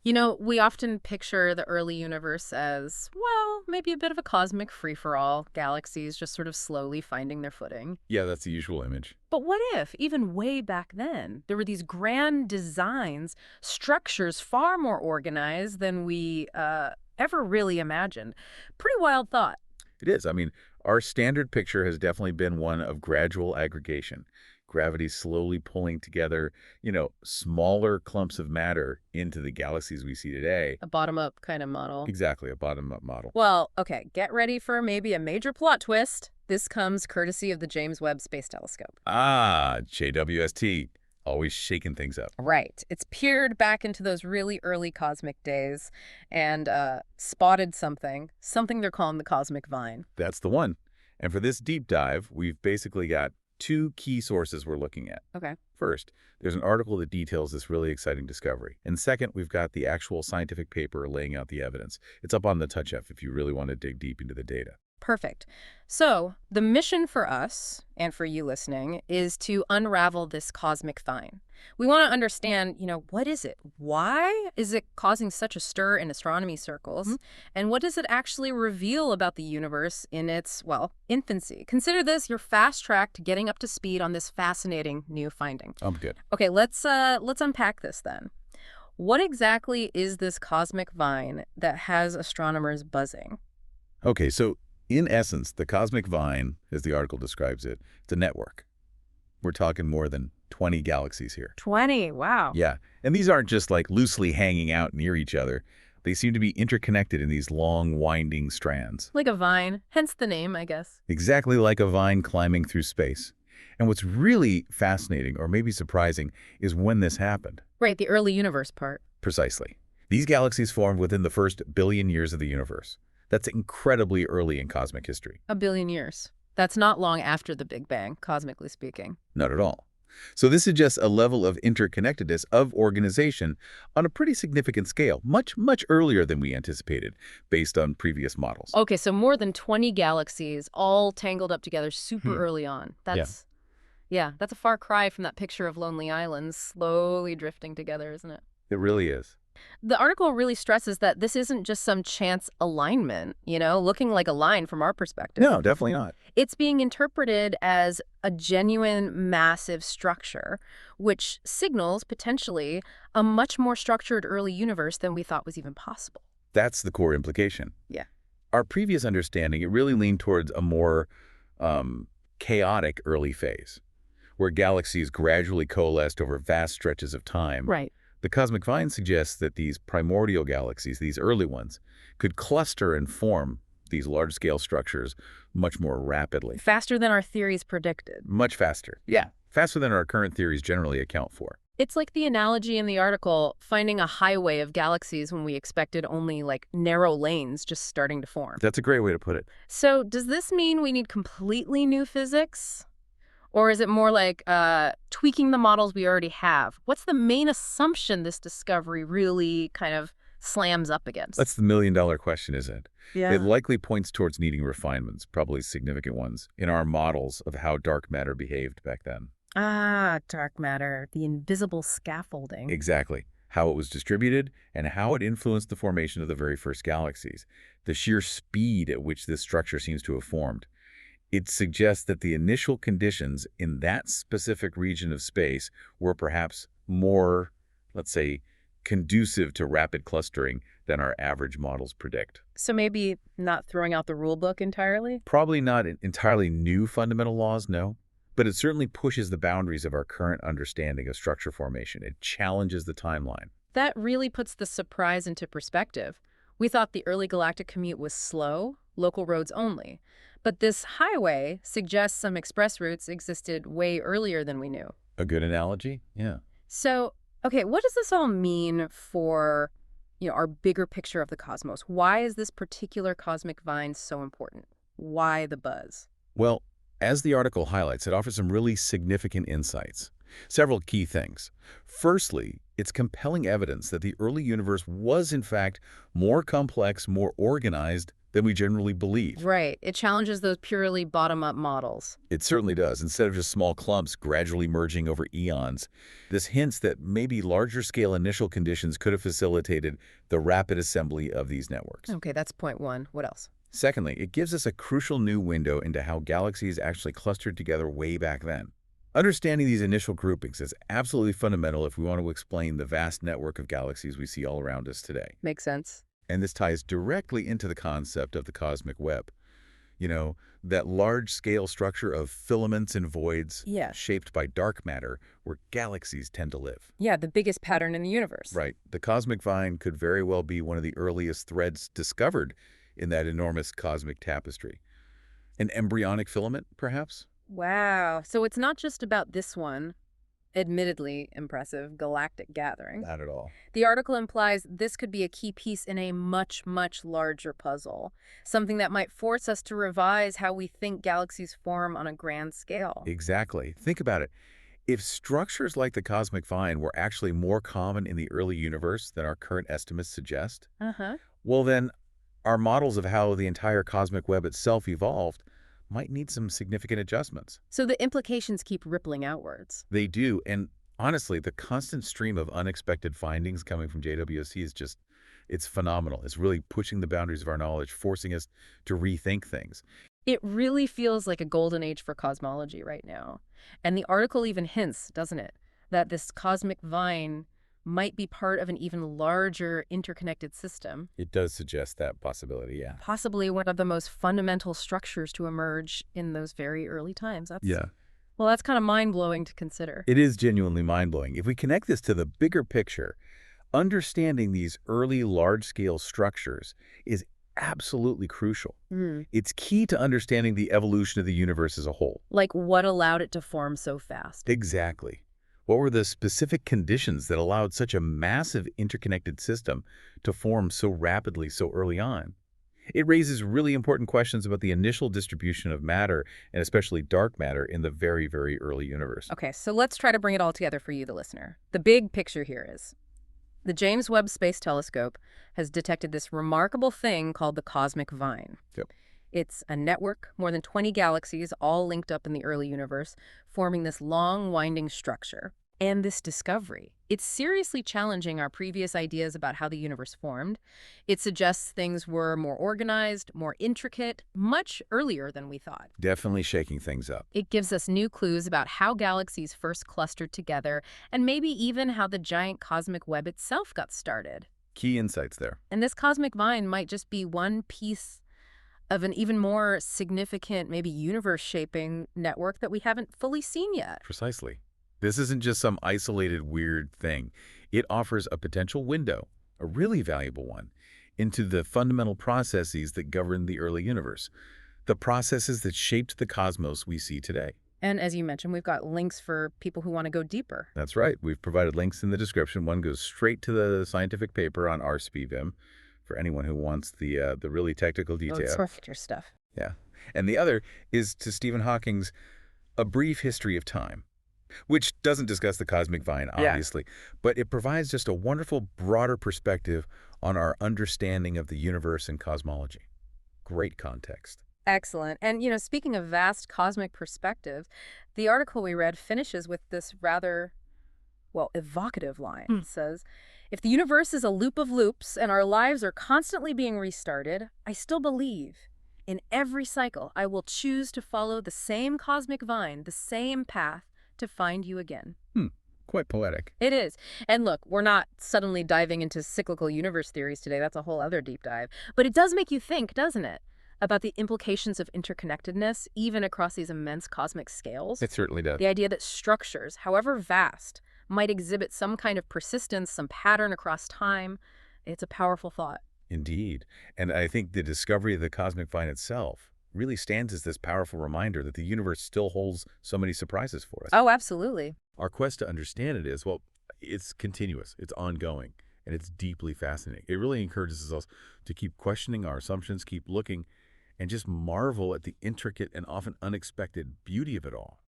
You know, we often picture the early universe as, well, maybe a bit of a cosmic free-for-all, galaxies just sort of slowly finding their footing. Yeah, that's the usual image. But what if, even way back then, there were these grand designs, structures far more organized than we ever really imagined? Pretty wild thought. It is. I mean, our standard picture has definitely been one of gradual aggregation. Gravity slowly pulling together, smaller clumps of matter into the galaxies we see today. A bottom-up kind of model. Exactly, a bottom-up model. Well, okay, get ready for maybe a major plot twist. This comes courtesy of the James Webb Space Telescope. Ah, JWST, always shaking things up. Right. It's peered back into those really early cosmic days and spotted something they're calling the cosmic vine. That's the one. And for this deep dive, we've basically got two key sources we're looking at. Okay. First, there's an article that details this really exciting discovery. And second, we've got the actual scientific paper laying out the evidence. It's up on the Touch-F if you really want to dig deep into the data. Perfect. So the mission for us, and for you listening, is to unravel this cosmic vine. We want to understand, what is it? Why is it causing such a stir in astronomy circles? And what does it actually reveal about the universe in its, well, infancy? Consider this your fast track to getting up to speed on this fascinating new finding. I'm good. Okay, let's unpack this then. What exactly is this cosmic vine that has astronomers buzzing? Okay, so in essence, the cosmic vine, as the article describes it, it's a network. We're talking more than 20 galaxies here. 20, wow. Yeah, and these aren't just like loosely hanging out near each other. They seem to be interconnected in these long, winding strands. Like a vine, hence the name, I guess. Exactly like a vine climbing through space. And what's really fascinating, or maybe surprising, is when this happened. Right, the early universe part. Precisely. These galaxies formed within the first billion years of the universe. That's incredibly early in cosmic history. A billion years. That's not long after the Big Bang, cosmically speaking. Not at all. So this suggests a level of interconnectedness of organization on a pretty significant scale, much, much earlier than we anticipated, based on previous models. Okay, so more than 20 galaxies all tangled up together super early on. That's a far cry from that picture of lonely islands slowly drifting together, isn't it? It really is. The article really stresses that this isn't just some chance alignment, looking like a line from our perspective. No, definitely not. It's being interpreted as a genuine massive structure, which signals, potentially, a much more structured early universe than we thought was even possible. That's the core implication. Yeah. Our previous understanding, it really leaned towards a more chaotic early phase, where galaxies gradually coalesced over vast stretches of time. Right. The cosmic vine suggests that these primordial galaxies, these early ones, could cluster and form these large-scale structures much more rapidly. Faster than our theories predicted. Much faster. Yeah, faster than our current theories generally account for. It's like the analogy in the article, finding a highway of galaxies when we expected only, narrow lanes just starting to form. That's a great way to put it. So does this mean we need completely new physics? Or is it more like tweaking the models we already have? What's the main assumption this discovery really kind of slams up against? That's the million-dollar question, isn't it? Yeah. It likely points towards needing refinements, probably significant ones, in our models of how dark matter behaved back then. Ah, dark matter, the invisible scaffolding. Exactly. How it was distributed and how it influenced the formation of the very first galaxies. The sheer speed at which this structure seems to have formed. It suggests that the initial conditions in that specific region of space were perhaps more, let's say, conducive to rapid clustering than our average models predict. So maybe not throwing out the rule book entirely? Probably not entirely new fundamental laws, no. But it certainly pushes the boundaries of our current understanding of structure formation. It challenges the timeline. That really puts the surprise into perspective. We thought the early galactic commute was slow, local roads only. But this highway suggests some express routes existed way earlier than we knew. A good analogy? Yeah. So, okay, what does this all mean for, our bigger picture of the cosmos? Why is this particular cosmic vine so important? Why the buzz? Well, as the article highlights, it offers some really significant insights. Several key things. Firstly, it's compelling evidence that the early universe was, in fact, more complex, more organized than we generally believe. Right. It challenges those purely bottom-up models. It certainly does. Instead of just small clumps gradually merging over eons, this hints that maybe larger-scale initial conditions could have facilitated the rapid assembly of these networks. Okay, that's point one. What else? Secondly, it gives us a crucial new window into how galaxies actually clustered together way back then. Understanding these initial groupings is absolutely fundamental if we want to explain the vast network of galaxies we see all around us today. Makes sense. And this ties directly into the concept of the cosmic web. You know, that large-scale structure of filaments and voids Yeah. shaped by dark matter where galaxies tend to live. Yeah, the biggest pattern in the universe. Right. The cosmic vine could very well be one of the earliest threads discovered in that enormous cosmic tapestry. An embryonic filament, perhaps? Wow. So it's not just about this one, admittedly impressive, galactic gathering. Not at all. The article implies this could be a key piece in a much, much larger puzzle, something that might force us to revise how we think galaxies form on a grand scale. Exactly. Think about it. If structures like the cosmic vine were actually more common in the early universe than our current estimates suggest, Uh-huh. well then, our models of how the entire cosmic web itself evolved might need some significant adjustments. So the implications keep rippling outwards. They do, and honestly, the constant stream of unexpected findings coming from JWST is just, it's phenomenal. It's really pushing the boundaries of our knowledge, forcing us to rethink things. It really feels like a golden age for cosmology right now. And the article even hints, doesn't it, that this cosmic vine might be part of an even larger interconnected system, It does suggest that possibility, yeah. possibly one of the most fundamental structures to emerge in those very early times. Well, that's kind of mind-blowing to consider. It is genuinely mind-blowing. If we connect this to the bigger picture, understanding these early large-scale structures is absolutely crucial. Hmm. It's key to understanding the evolution of the universe as a whole. Like what allowed it to form so fast? Exactly. What were the specific conditions that allowed such a massive interconnected system to form so rapidly so early on? It raises really important questions about the initial distribution of matter, and especially dark matter, in the very, very early universe. Okay, so let's try to bring it all together for you, the listener. The big picture here is the James Webb Space Telescope has detected this remarkable thing called the cosmic vine. Yep. It's a network, more than 20 galaxies, all linked up in the early universe, forming this long, winding structure. And this discovery, it's seriously challenging our previous ideas about how the universe formed. It suggests things were more organized, more intricate, much earlier than we thought. Definitely shaking things up. It gives us new clues about how galaxies first clustered together, and maybe even how the giant cosmic web itself got started. Key insights there. And this cosmic vine might just be one piece of an even more significant, maybe universe-shaping network that we haven't fully seen yet. Precisely. This isn't just some isolated weird thing. It offers a potential window, a really valuable one, into the fundamental processes that govern the early universe, the processes that shaped the cosmos we see today. And as you mentioned, we've got links for people who want to go deeper. That's right. We've provided links in the description. One goes straight to the scientific paper on RSPVIM for anyone who wants the really technical detail. It's perfect, your stuff. Yeah. And the other is to Stephen Hawking's A Brief History of Time, which doesn't discuss the cosmic vine, obviously, but it provides just a wonderful, broader perspective on our understanding of the universe and cosmology. Great context. Excellent. And, speaking of vast cosmic perspectives, the article we read finishes with this rather, evocative line. It says, if the universe is a loop of loops and our lives are constantly being restarted, I still believe in every cycle I will choose to follow the same cosmic vine, the same path, to find you again. Quite poetic. It is. And look, we're not suddenly diving into cyclical universe theories today. That's a whole other deep dive. But it does make you think, doesn't it, about the implications of interconnectedness, even across these immense cosmic scales? It certainly does. The idea that structures, however vast, might exhibit some kind of persistence, some pattern across time. It's a powerful thought. Indeed. And I think the discovery of the cosmic vine itself really stands as this powerful reminder that the universe still holds so many surprises for us. Oh, absolutely. Our quest to understand it is, it's continuous, it's ongoing, and it's deeply fascinating. It really encourages us to keep questioning our assumptions, keep looking, and just marvel at the intricate and often unexpected beauty of it all.